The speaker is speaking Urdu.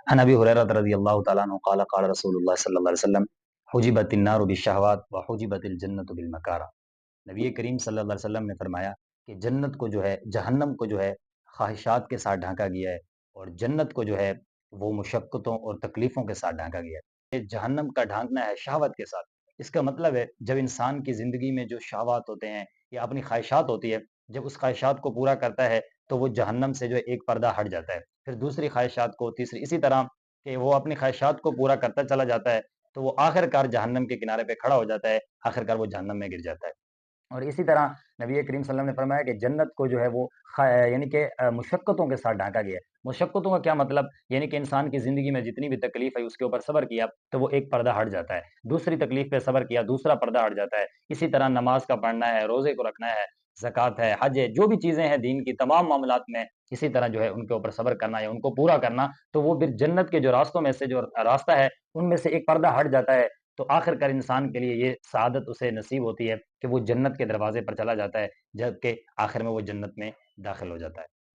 عن ابی ہریرہ رضی اللہ تعالیٰ عنہ قال قال رسول اللہ صلی اللہ علیہ وسلم حجبت النار بالشہوات وحجبت الجنت بالمکارہ۔ نبی کریم صلی اللہ علیہ وسلم نے فرمایا کہ جنت کو جو ہے، جہنم کو جو ہے خواہشات کے ساتھ ڈھانکا گیا ہے، اور جنت کو جو ہے وہ مشقتوں اور تکلیفوں کے ساتھ ڈھانکا گیا ہے۔ یہ جہنم کا ڈھانکنا ہے شہوت کے ساتھ۔ اس کا مطلب ہے جب انسان کی زندگی میں جو شہوات ہوتے ہیں یا اپنی خواہشات ہوتی ہے، جب اس خواہشات کو پورا کرتا ہے تو وہ جہنم سے جو ہے ایک پردہ ہٹ جاتا ہے، پھر دوسری خواہشات کو، تیسری، اسی طرح کہ وہ اپنی خواہشات کو پورا کرتا چلا جاتا ہے تو وہ آخر کار جہنم کے کنارے پہ کھڑا ہو جاتا ہے، آخر کار وہ جہنم میں گر جاتا ہے۔ اور اسی طرح نبی کریم صلی اللہ علیہ وسلم نے فرمایا کہ جنت کو جو ہے وہ یعنی کہ مشقتوں کے ساتھ ڈھانکا گیا ہے۔ مشقتوں کا کیا مطلب؟ یعنی کہ انسان کی زندگی میں جتنی بھی تکلیف ہے اس کے اوپر صبر کیا تو وہ ایک پردہ ہٹ جاتا ہے، دوسری تکلیف پہ صبر کیا دوسرا پردہ ہٹ جاتا ہے۔ اسی طرح نماز کا پڑھنا ہے، روزے کو رکھنا ہے، زکوٰۃ ہے، حج ہے، جو بھی چیزیں ہیں دین کی تمام معاملات میں اسی طرح جو ہے ان کے اوپر صبر کرنا یا ان کو پورا کرنا، تو وہ پھر جنت کے جو راستوں میں سے جو راستہ ہے ان میں سے ایک پردہ ہٹ جاتا ہے، تو آخر کار انسان کے لیے یہ سعادت اسے نصیب ہوتی ہے کہ وہ جنت کے دروازے پر چلا جاتا ہے، جبکہ آخر میں وہ جنت میں داخل ہو جاتا ہے۔